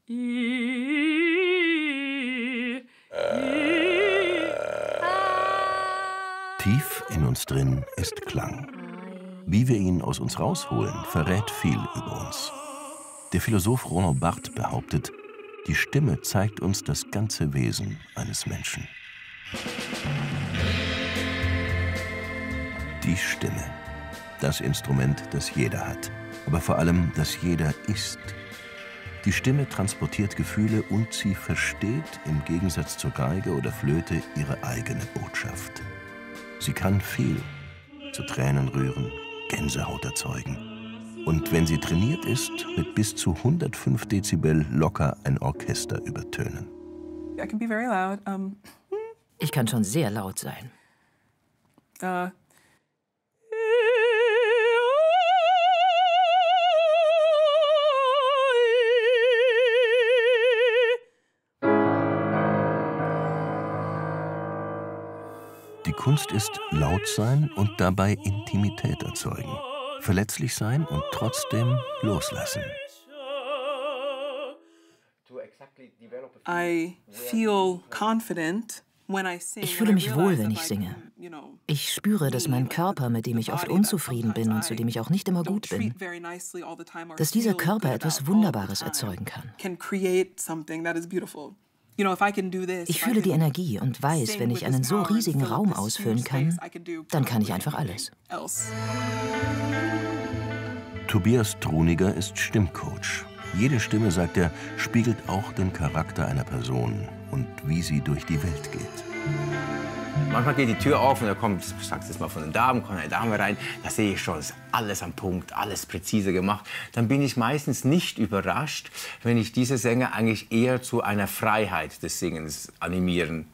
Tief in uns drin ist Klang. Wie wir ihn aus uns rausholen, verrät viel über uns. Der Philosoph Roland Barthes behauptet, die Stimme zeigt uns das ganze Wesen eines Menschen. Die Stimme. Das Instrument, das jeder hat, aber vor allem, das jeder ist. Die Stimme transportiert Gefühle und sie versteht, im Gegensatz zur Geige oder Flöte, ihre eigene Botschaft. Sie kann viel, zu Tränen rühren, Gänsehaut erzeugen. Und wenn sie trainiert ist, mit bis zu 105 Dezibel locker ein Orchester übertönen. Ich kann schon sehr laut sein. Die Kunst ist laut sein und dabei Intimität erzeugen. Verletzlich sein und trotzdem loslassen. Ich fühle mich wohl, wenn ich singe. Ich spüre, dass mein Körper, mit dem ich oft unzufrieden bin und zu dem ich auch nicht immer gut bin, dass dieser Körper etwas Wunderbares erzeugen kann. Ich fühle die Energie und weiß, wenn ich einen so riesigen Raum ausfüllen kann, dann kann ich einfach alles. Tobias Truniger ist Stimmcoach. Jede Stimme, sagt er, spiegelt auch den Charakter einer Person und wie sie durch die Welt geht. Manchmal geht die Tür auf und da kommt, ich sag's jetzt mal von den Damen, kommt eine Dame rein, da sehe ich schon, ist alles am Punkt, alles präzise gemacht. Dann bin ich meistens nicht überrascht, wenn ich diese Sänger eigentlich eher zu einer Freiheit des Singens animieren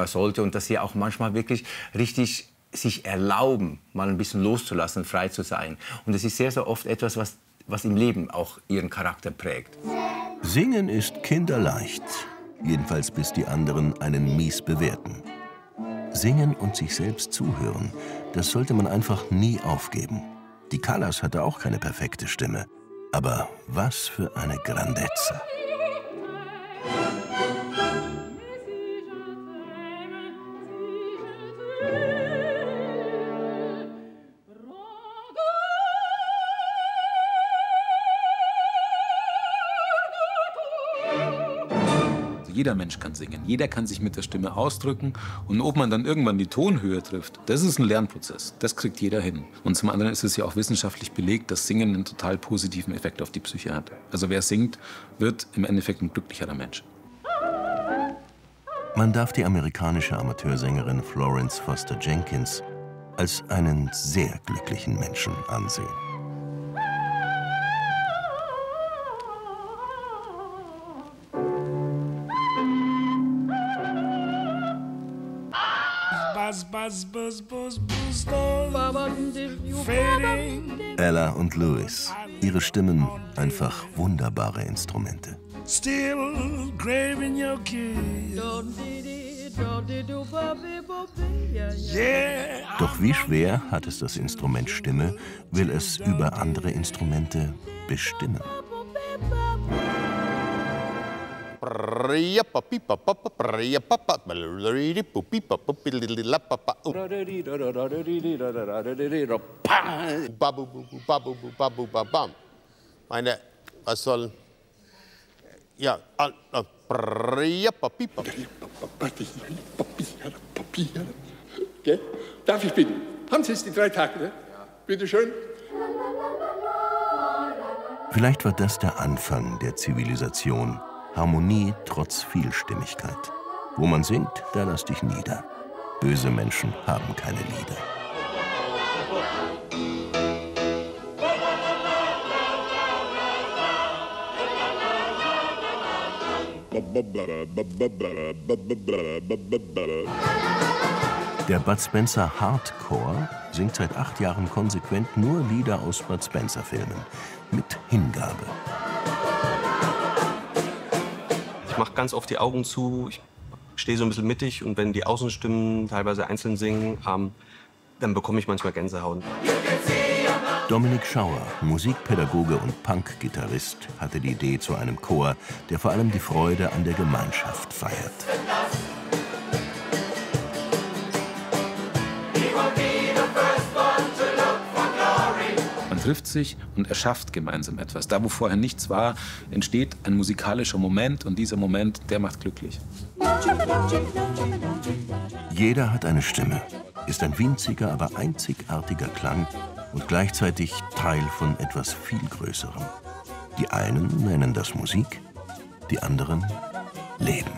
sollte und dass sie auch manchmal wirklich richtig sich erlauben, mal ein bisschen loszulassen, frei zu sein. Und das ist sehr, sehr oft etwas, was im Leben auch ihren Charakter prägt. Singen ist kinderleicht, jedenfalls bis die anderen einen mies bewerten. Singen und sich selbst zuhören, das sollte man einfach nie aufgeben. Die Callas hatte auch keine perfekte Stimme, aber was für eine Grandezza. Jeder Mensch kann singen, jeder kann sich mit der Stimme ausdrücken. Und ob man dann irgendwann die Tonhöhe trifft, das ist ein Lernprozess. Das kriegt jeder hin. Und zum anderen ist es ja auch wissenschaftlich belegt, dass Singen einen total positiven Effekt auf die Psyche hat. Also wer singt, wird im Endeffekt ein glücklicherer Mensch. Man darf die amerikanische Amateursängerin Florence Foster Jenkins als einen sehr glücklichen Menschen ansehen. Ella und Louis, ihre Stimmen einfach wunderbare Instrumente. Doch wie schwer hat es das Instrument Stimme, will es über andere Instrumente bestimmen. Meine, was soll... Ja, Darf ich bitten? Haben Sie es die 3 Takte? Ja. Bitte schön. Vielleicht war das der Anfang der Zivilisation. Harmonie trotz Vielstimmigkeit. Wo man singt, da lass dich nieder. Böse Menschen haben keine Lieder. Der Bud Spencer Hardcore singt seit 8 Jahren konsequent nur Lieder aus Bud Spencer-Filmen. Mit Hingabe. Ich mache ganz oft die Augen zu, ich stehe so ein bisschen mittig und wenn die Außenstimmen teilweise einzeln singen, dann bekomme ich manchmal Gänsehaut. Dominik Schauer, Musikpädagoge und Punk-Gitarrist, hatte die Idee zu einem Chor, der vor allem die Freude an der Gemeinschaft feiert. Man trifft sich und erschafft gemeinsam etwas. Da, wo vorher nichts war, entsteht ein musikalischer Moment und dieser Moment, der macht glücklich. Jeder hat eine Stimme, ist ein winziger, aber einzigartiger Klang und gleichzeitig Teil von etwas viel Größerem. Die einen nennen das Musik, die anderen Leben.